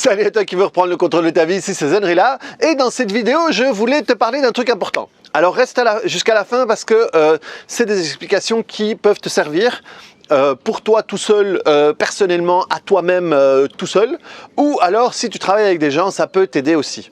Salut à toi qui veux reprendre le contrôle de ta vie, ici c'est Zenrila. Et dans cette vidéo, je voulais te parler d'un truc important. Alors reste jusqu'à la fin parce que c'est des explications qui peuvent te servir pour toi tout seul, personnellement, à toi-même tout seul. Ou alors si tu travailles avec des gens, ça peut t'aider aussi.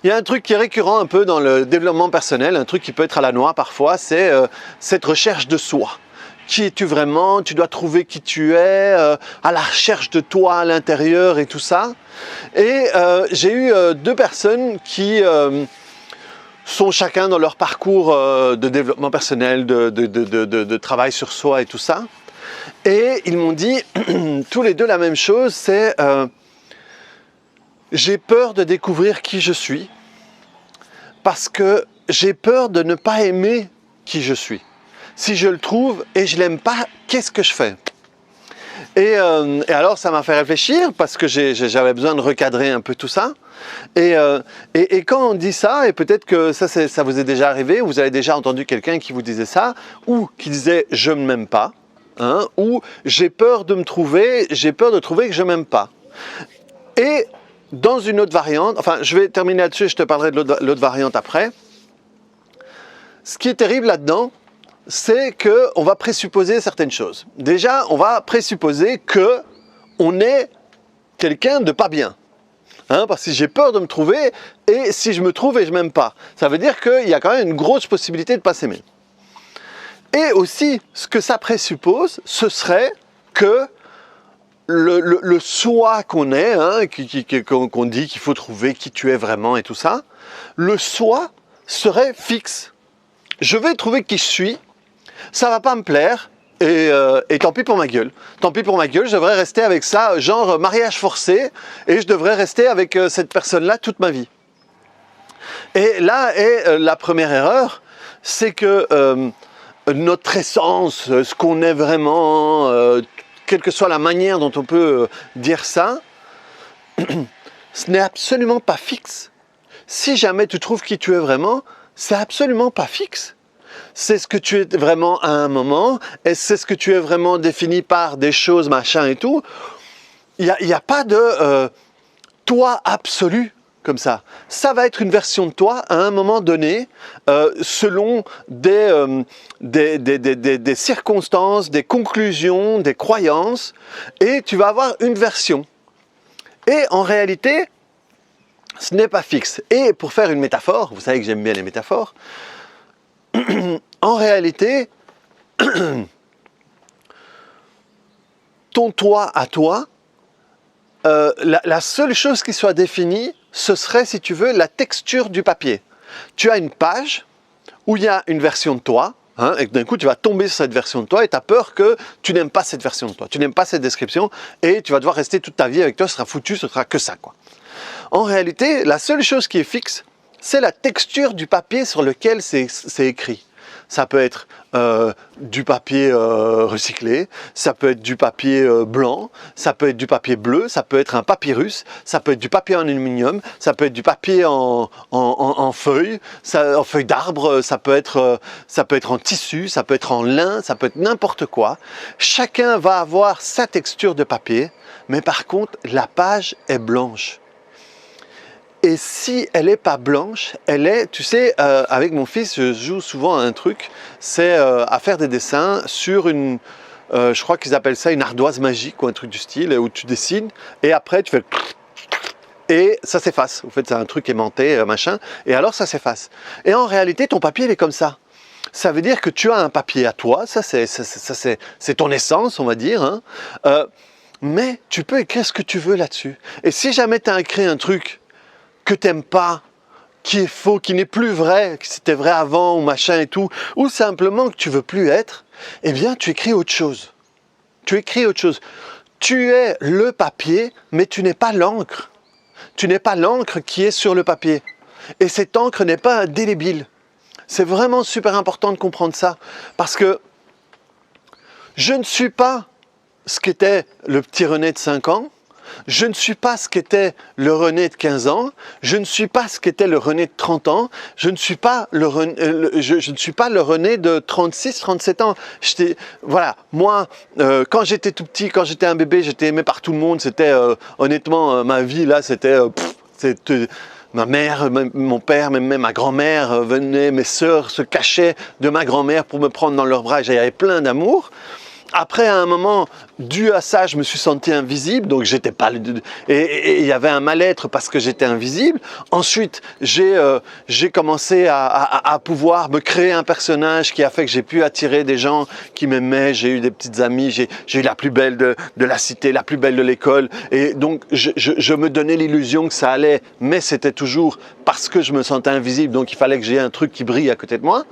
Il y a un truc qui est récurrent un peu dans le développement personnel, un truc qui peut être à la noix parfois, c'est cette recherche de soi. Qui es-tu vraiment? Tu dois trouver qui tu es, à la recherche de toi à l'intérieur et tout ça. Et j'ai eu deux personnes qui sont chacun dans leur parcours de développement personnel, de travail sur soi et tout ça. Et ils m'ont dit tous les deux la même chose, c'est j'ai peur de découvrir qui je suis parce que j'ai peur de ne pas aimer qui je suis. Si je le trouve et je l'aime pas, qu'est-ce que je fais? Et alors ça m'a fait réfléchir parce que j'avais besoin de recadrer un peu tout ça. Et quand on dit ça, et peut-être que ça vous est déjà arrivé, vous avez déjà entendu quelqu'un qui vous disait ça, ou qui disait « je ne m'aime pas hein, », ou « j'ai peur de me trouver, j'ai peur de trouver que je ne m'aime pas ». Et dans une autre variante, enfin je vais terminer là-dessus, je te parlerai de l'autre variante après. Ce qui est terrible là-dedans, c'est qu'on va présupposer certaines choses. Déjà, on va présupposer qu'on est quelqu'un de pas bien. Hein, parce que j'ai peur de me trouver, et si je me trouve et je m'aime pas, ça veut dire qu'il y a quand même une grosse possibilité de ne pas s'aimer. Et aussi, ce que ça présuppose, ce serait que le soi qu'on est, hein, qu'on dit qu'il faut trouver qui tu es vraiment et tout ça, le soi serait fixe. Je vais trouver qui je suis, ça va pas me plaire, et tant pis pour ma gueule. Tant pis pour ma gueule, je devrais rester avec ça, genre mariage forcé, et je devrais rester avec cette personne-là toute ma vie. Et là est la première erreur, c'est que notre essence, ce qu'on est vraiment, quelle que soit la manière dont on peut dire ça, ce n'est absolument pas fixe. Si jamais tu trouves qui tu es vraiment, c'est absolument pas fixe. C'est ce que tu es vraiment à un moment, et c'est ce que tu es vraiment défini par des choses, machin et tout. Il n'y a pas de toi absolu comme ça. Ça va être une version de toi à un moment donné, selon des circonstances, des conclusions, des croyances, et tu vas avoir une version. Et en réalité, ce n'est pas fixe. Et pour faire une métaphore, vous savez que j'aime bien les métaphores, en réalité, ton toi à toi, la seule chose qui soit définie, ce serait, si tu veux, la texture du papier. Tu as une page où il y a une version de toi, hein, et d'un coup tu vas tomber sur cette version de toi et tu as peur que tu n'aimes pas cette version de toi, tu n'aimes pas cette description et tu vas devoir rester toute ta vie avec toi, ce sera foutu, ce sera que ça, quoi. En réalité, la seule chose qui est fixe, c'est la texture du papier sur lequel c'est écrit. Ça peut être du papier recyclé, ça peut être du papier blanc, ça peut être du papier bleu, ça peut être un papyrus, ça peut être du papier en aluminium, ça peut être du papier en feuilles, en feuilles d'arbre, ça peut être en tissu, ça peut être en lin, ça peut être n'importe quoi. Chacun va avoir sa texture de papier, mais par contre, la page est blanche. Et si elle n'est pas blanche, elle est, tu sais, avec mon fils, je joue souvent à un truc, c'est à faire des dessins sur une, je crois qu'ils appellent ça une ardoise magique ou un truc du style, où tu dessines, et après tu fais, et ça s'efface. En fait, c'est un truc aimanté, machin, et alors ça s'efface. Et en réalité, ton papier, il est comme ça. Ça veut dire que tu as un papier à toi, ça c'est ton essence, on va dire, hein, mais tu peux écrire ce que tu veux là-dessus. Et si jamais tu as écrit un truc que t'aimes pas, qui est faux, qui n'est plus vrai, que c'était vrai avant ou machin et tout, ou simplement que tu veux plus être, eh bien tu écris autre chose. Tu écris autre chose. Tu es le papier, mais tu n'es pas l'encre. Tu n'es pas l'encre qui est sur le papier. Et cette encre n'est pas indélébile. C'est vraiment super important de comprendre ça, parce que je ne suis pas ce qu'était le petit René de 5 ans, Je ne suis pas ce qu'était le René de 15 ans, je ne suis pas ce qu'était le René de 30 ans, je ne suis pas le René, je ne suis pas le René de 36, 37 ans. Voilà, moi, quand j'étais tout petit, quand j'étais un bébé, j'étais aimé par tout le monde. C'était honnêtement, ma vie là, c'était... ma mère, mon père, même ma grand-mère venaient, mes sœurs se cachaient de ma grand-mère pour me prendre dans leurs bras. J'avais plein d'amour. Après, à un moment, dû à ça, je me suis senti invisible, donc j'étais pas... Et il y avait un mal-être parce que j'étais invisible. Ensuite, j'ai commencé à pouvoir me créer un personnage qui a fait que j'ai pu attirer des gens qui m'aimaient. J'ai eu des petites amies, j'ai eu la plus belle de la cité, la plus belle de l'école. Et donc, je me donnais l'illusion que ça allait, mais c'était toujours parce que je me sentais invisible, donc il fallait que j'ai un truc qui brille à côté de moi.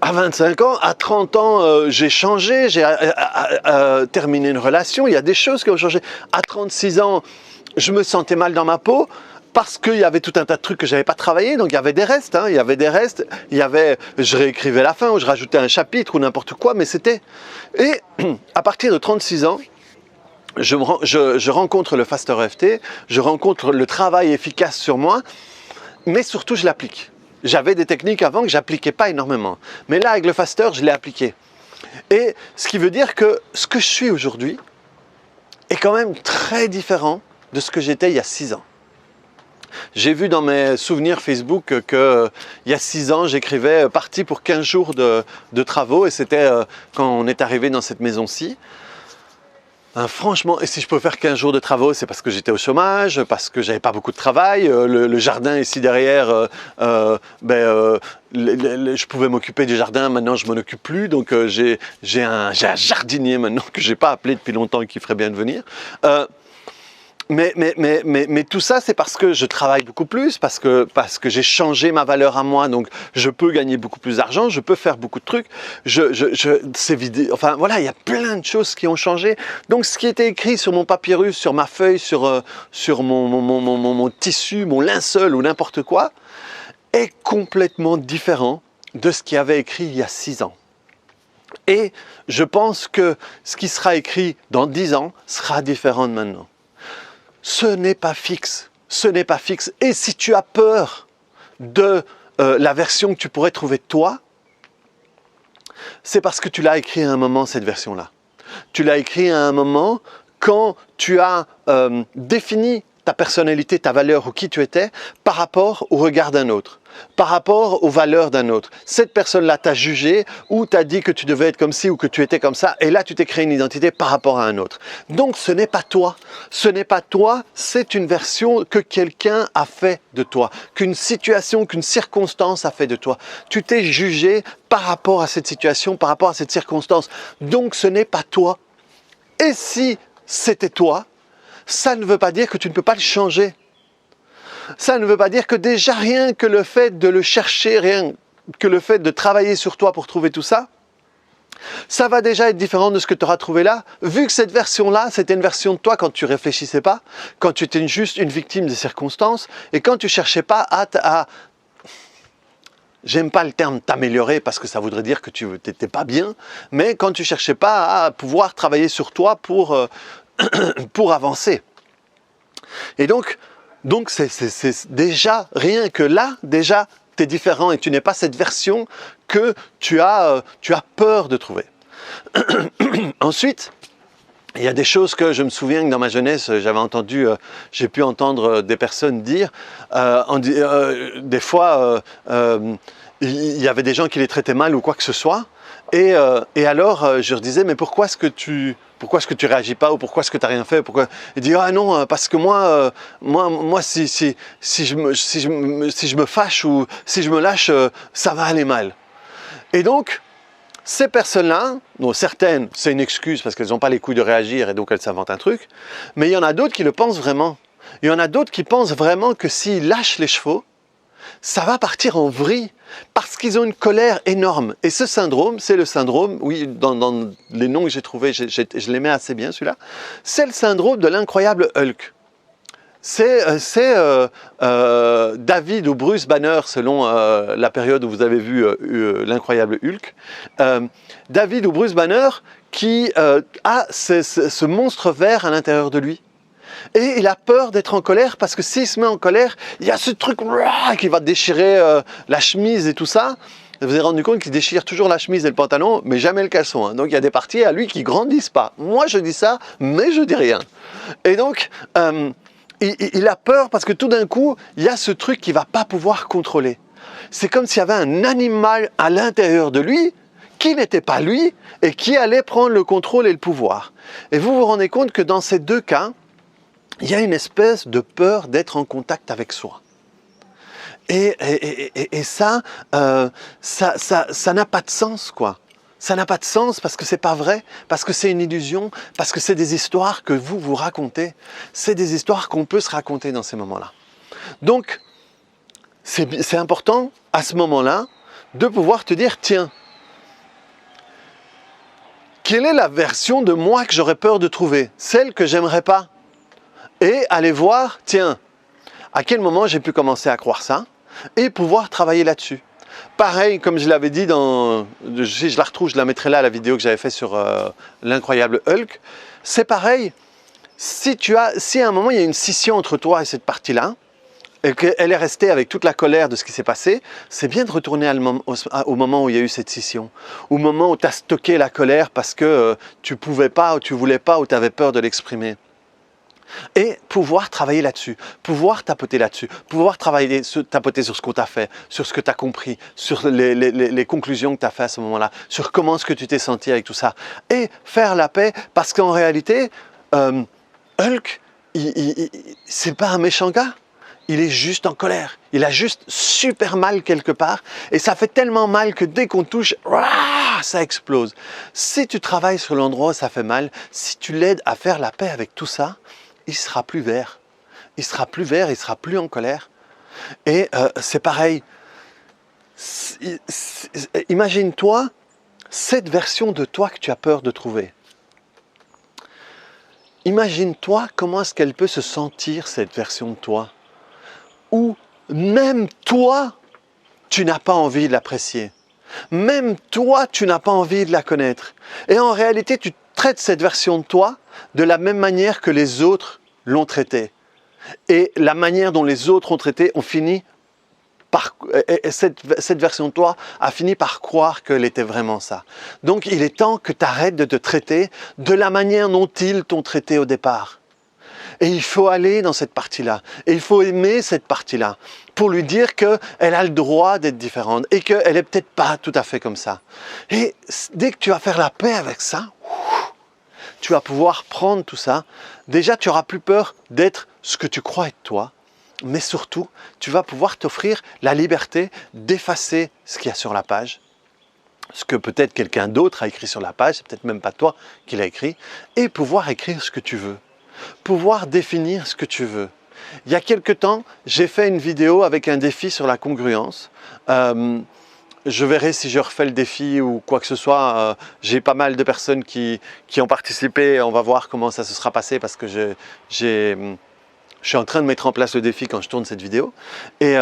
À 25 ans, à 30 ans, j'ai changé, j'ai terminé une relation, il y a des choses qui ont changé. À 36 ans, je me sentais mal dans ma peau parce qu'il y avait tout un tas de trucs que je n'avais pas travaillé, donc il y avait des restes, il y avait des restes, je réécrivais la fin ou je rajoutais un chapitre ou n'importe quoi, mais c'était... Et à partir de 36 ans, je rencontre le Faster EFT, je rencontre le travail efficace sur moi, mais surtout je l'applique. J'avais des techniques avant que je n'appliquais pas énormément. Mais là, avec le Faster, je l'ai appliqué. Et ce qui veut dire que ce que je suis aujourd'hui est quand même très différent de ce que j'étais il y a 6 ans. J'ai vu dans mes souvenirs Facebook qu'il y a 6 ans, j'écrivais parti pour 15 jours de travaux. Et c'était quand on est arrivé dans cette maison-ci. Franchement, et si je peux faire 15 jours de travaux, c'est parce que j'étais au chômage, parce que j'avais pas beaucoup de travail. Le jardin ici derrière, je pouvais m'occuper du jardin, maintenant je m'en occupe plus. Donc j'ai un jardinier maintenant que j'ai pas appelé depuis longtemps et qui ferait bien de venir. Mais tout ça, c'est parce que je travaille beaucoup plus, parce que j'ai changé ma valeur à moi, donc je peux gagner beaucoup plus d'argent, je peux faire beaucoup de trucs, c'est vidé, enfin voilà, il y a plein de choses qui ont changé. Donc ce qui était écrit sur mon papyrus, sur ma feuille, sur mon tissu, mon linceul ou n'importe quoi, est complètement différent de ce qui avait écrit il y a 6 ans. Et je pense que ce qui sera écrit dans 10 ans sera différent de maintenant. Ce n'est pas fixe, ce n'est pas fixe. Et si tu as peur de la version que tu pourrais trouver de toi, c'est parce que tu l'as écrit à un moment, cette version-là. Tu l'as écrit à un moment quand tu as défini ta personnalité, ta valeur ou qui tu étais par rapport au regard d'un autre, par rapport aux valeurs d'un autre. Cette personne-là t'a jugé ou t'a dit que tu devais être comme ci ou que tu étais comme ça et là tu t'es créé une identité par rapport à un autre. Donc ce n'est pas toi, ce n'est pas toi, c'est une version que quelqu'un a fait de toi, qu'une situation, qu'une circonstance a fait de toi. Tu t'es jugé par rapport à cette situation, par rapport à cette circonstance. Donc ce n'est pas toi. Et si c'était toi, ça ne veut pas dire que tu ne peux pas le changer. Ça ne veut pas dire que déjà rien que le fait de le chercher, rien que le fait de travailler sur toi pour trouver tout ça, ça va déjà être différent de ce que tu auras trouvé là, vu que cette version-là, c'était une version de toi quand tu réfléchissais pas, quand tu étais juste une victime des circonstances, et quand tu cherchais pas à j'aime pas le terme t'améliorer parce que ça voudrait dire que tu n'étais pas bien, mais quand tu cherchais pas à pouvoir travailler sur toi pour avancer. Et donc c'est déjà, rien que là, déjà, tu es différent et tu n'es pas cette version que tu as peur de trouver. Ensuite, il y a des choses que je me souviens que dans ma jeunesse, j'avais entendu, j'ai pu entendre des personnes dire, des fois, il y avait des gens qui les traitaient mal ou quoi que ce soit, et alors je leur disais, mais pourquoi est-ce que tu réagis pas ou pourquoi est-ce que tu n'as rien fait? Il dit, ah non, parce que moi si je me fâche ou si je me lâche, ça va aller mal. Et donc, ces personnes-là, bon, certaines, c'est une excuse parce qu'elles n'ont pas les couilles de réagir et donc elles s'inventent un truc, mais il y en a d'autres qui le pensent vraiment. Il y en a d'autres qui pensent vraiment que s'ils lâchent les chevaux, ça va partir en vrille parce qu'ils ont une colère énorme. Et ce syndrome, c'est le syndrome, oui, dans les noms que j'ai trouvés, je les mets assez bien celui-là, c'est le syndrome de l'incroyable Hulk. C'est David ou Bruce Banner, selon la période où vous avez vu l'incroyable Hulk. David ou Bruce Banner qui a ce monstre vert à l'intérieur de lui. Et il a peur d'être en colère parce que s'il se met en colère, il y a ce truc qui va déchirer la chemise et tout ça. Vous vous êtes rendu compte qu'il déchire toujours la chemise et le pantalon, mais jamais le caleçon. Hein. Donc il y a des parties à lui qui grandissent pas. Moi je dis ça, mais je dis rien. Et donc il a peur parce que tout d'un coup, il y a ce truc qu'il ne va pas pouvoir contrôler. C'est comme s'il y avait un animal à l'intérieur de lui qui n'était pas lui et qui allait prendre le contrôle et le pouvoir. Et vous vous rendez compte que dans ces deux cas, il y a une espèce de peur d'être en contact avec soi. Et ça n'a pas de sens, quoi. Ça n'a pas de sens parce que c'est pas vrai, parce que c'est une illusion, parce que c'est des histoires que vous vous racontez. C'est des histoires qu'on peut se raconter dans ces moments-là. Donc, c'est important à ce moment-là de pouvoir te dire, tiens, quelle est la version de moi que j'aurais peur de trouver? Celle que j'aimerais pas. Et aller voir, tiens, à quel moment j'ai pu commencer à croire ça et pouvoir travailler là-dessus. Pareil, comme je l'avais dit, si je la retrouve, je la mettrai là, la vidéo que j'avais faite sur l'incroyable Hulk. C'est pareil, si à un moment il y a une scission entre toi et cette partie-là, et qu'elle est restée avec toute la colère de ce qui s'est passé, c'est bien de retourner au moment où il y a eu cette scission, au moment où tu as stocké la colère parce que tu ne pouvais pas, ou tu ne voulais pas, ou tu avais peur de l'exprimer. Et pouvoir travailler là-dessus, pouvoir tapoter là-dessus, pouvoir tapoter sur ce qu'on t'a fait, sur ce que tu as compris, sur les conclusions que tu as fait à ce moment-là, sur comment est-ce que tu t'es senti avec tout ça. Et faire la paix, parce qu'en réalité, Hulk, c'est pas un méchant gars. Il est juste en colère. Il a juste super mal quelque part. Et ça fait tellement mal que dès qu'on touche, ça explose. Si tu travailles sur l'endroit où ça fait mal, si tu l'aides à faire la paix avec tout ça, il sera plus vert. Il sera plus vert, il sera plus en colère. Et c'est pareil. Imagine-toi cette version de toi que tu as peur de trouver. Imagine-toi comment est-ce qu'elle peut se sentir, cette version de toi. Où même toi, tu n'as pas envie de l'apprécier. Même toi, tu n'as pas envie de la connaître. Et en réalité, tu traites cette version de toi de la même manière que les autres l'ont traitée. Et la manière dont les autres ont traité, cette version de toi a fini par croire qu'elle était vraiment ça. Donc il est temps que tu arrêtes de te traiter de la manière dont ils t'ont traité au départ. Et il faut aller dans cette partie-là. Et il faut aimer cette partie-là pour lui dire qu'elle a le droit d'être différente et qu'elle n'est peut-être pas tout à fait comme ça. Et dès que tu vas faire la paix avec ça, tu vas pouvoir prendre tout ça. Déjà, tu n'auras plus peur d'être ce que tu crois être toi. Mais surtout, tu vas pouvoir t'offrir la liberté d'effacer ce qu'il y a sur la page. Ce que peut-être quelqu'un d'autre a écrit sur la page, c'est peut-être même pas toi qui l'as écrit. Et pouvoir écrire ce que tu veux. Pouvoir définir ce que tu veux. Il y a quelque temps, j'ai fait une vidéo avec un défi sur la congruence. Je verrai si je refais le défi ou quoi que ce soit. J'ai pas mal de personnes qui ont participé. On va voir comment ça se sera passé parce que je suis en train de mettre en place le défi quand je tourne cette vidéo. Et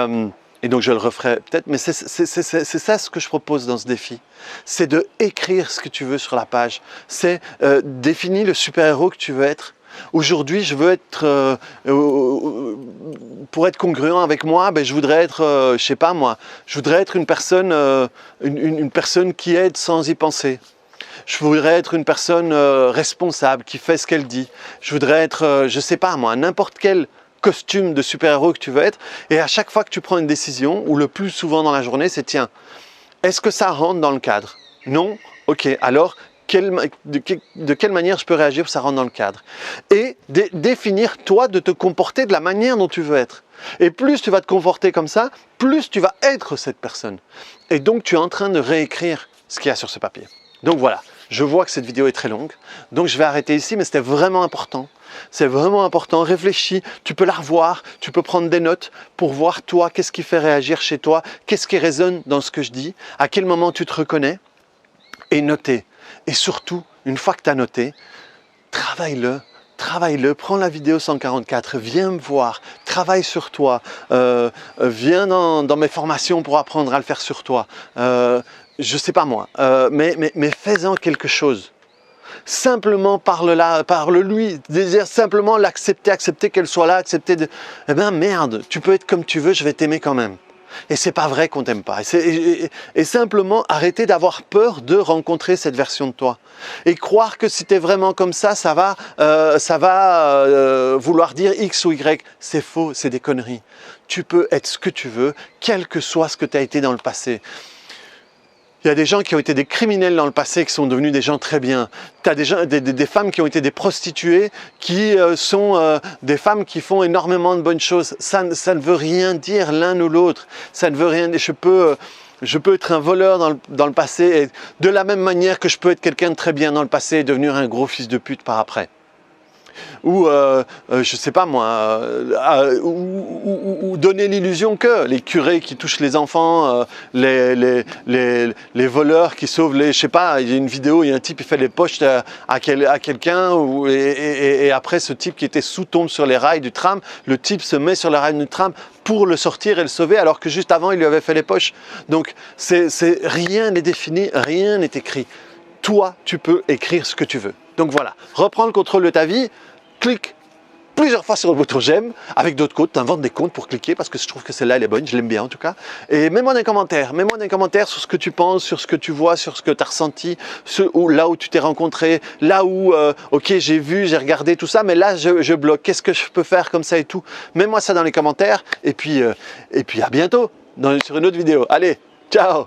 donc je le referai peut-être. Mais c'est ça ce que je propose dans ce défi. C'est de écrire ce que tu veux sur la page. C'est définir le super-héros que tu veux être. Aujourd'hui, je veux être, pour être congruent avec moi, je voudrais être, je sais pas moi, je voudrais être une personne qui aide sans y penser. Je voudrais être une personne responsable, qui fait ce qu'elle dit. Je voudrais être, je sais pas moi, n'importe quel costume de super-héros que tu veux être. Et à chaque fois que tu prends une décision, ou le plus souvent dans la journée, c'est tiens, est-ce que ça rentre dans le cadre? Non? Ok, alors de quelle manière je peux réagir pour que ça rentre dans le cadre. Et définir, toi, de te comporter de la manière dont tu veux être. Et plus tu vas te comporter comme ça, plus tu vas être cette personne. Et donc, tu es en train de réécrire ce qu'il y a sur ce papier. Donc voilà, je vois que cette vidéo est très longue, donc je vais arrêter ici, mais c'était vraiment important. C'est vraiment important, réfléchis, tu peux la revoir, tu peux prendre des notes pour voir toi, qu'est-ce qui fait réagir chez toi, qu'est-ce qui résonne dans ce que je dis, à quel moment tu te reconnais, et noter. Et surtout, une fois que tu as noté, travaille-le, prends la vidéo 144, viens me voir, travaille sur toi, viens dans mes formations pour apprendre à le faire sur toi. Je sais pas moi, mais fais-en quelque chose. simplement parle-lui, désire simplement l'accepter, accepter qu'elle soit là, accepter de... Eh ben merde, tu peux être comme tu veux, je vais t'aimer quand même. Et c'est pas vrai qu'on t'aime pas. Et simplement arrêter d'avoir peur de rencontrer cette version de toi. Et croire que si tu es vraiment comme ça va vouloir dire X ou Y. C'est faux, c'est des conneries. Tu peux être ce que tu veux, quel que soit ce que tu as été dans le passé. Il y a des gens qui ont été des criminels dans le passé qui sont devenus des gens très bien. Tu as des femmes qui ont été des prostituées qui sont des femmes qui font énormément de bonnes choses. Ça ne veut rien dire l'un ou l'autre. Ça ne veut rien dire. Je peux être un voleur dans le passé et de la même manière que je peux être quelqu'un de très bien dans le passé et devenir un gros fils de pute par après. Ou, je sais pas moi, ou donner l'illusion que les curés qui touchent les enfants, les voleurs qui sauvent les... Je sais pas, il y a une vidéo, il y a un type qui fait les poches à quelqu'un et après ce type qui était sous tombe sur les rails du tram, le type se met sur les rails du tram pour le sortir et le sauver alors que juste avant il lui avait fait les poches. Donc rien n'est défini, rien n'est écrit. Toi, tu peux écrire ce que tu veux. Donc voilà, reprends le contrôle de ta vie, clique plusieurs fois sur le bouton j'aime, avec d'autres codes, tu inventes des comptes pour cliquer parce que je trouve que celle-là elle est bonne, je l'aime bien en tout cas. Et mets-moi des commentaires, sur ce que tu penses, sur ce que tu vois, sur ce que tu as ressenti, là où tu t'es rencontré, là où, ok j'ai vu, j'ai regardé tout ça, mais là je bloque, qu'est-ce que je peux faire comme ça et tout. Mets-moi ça dans les commentaires et puis à bientôt sur une autre vidéo. Allez, ciao!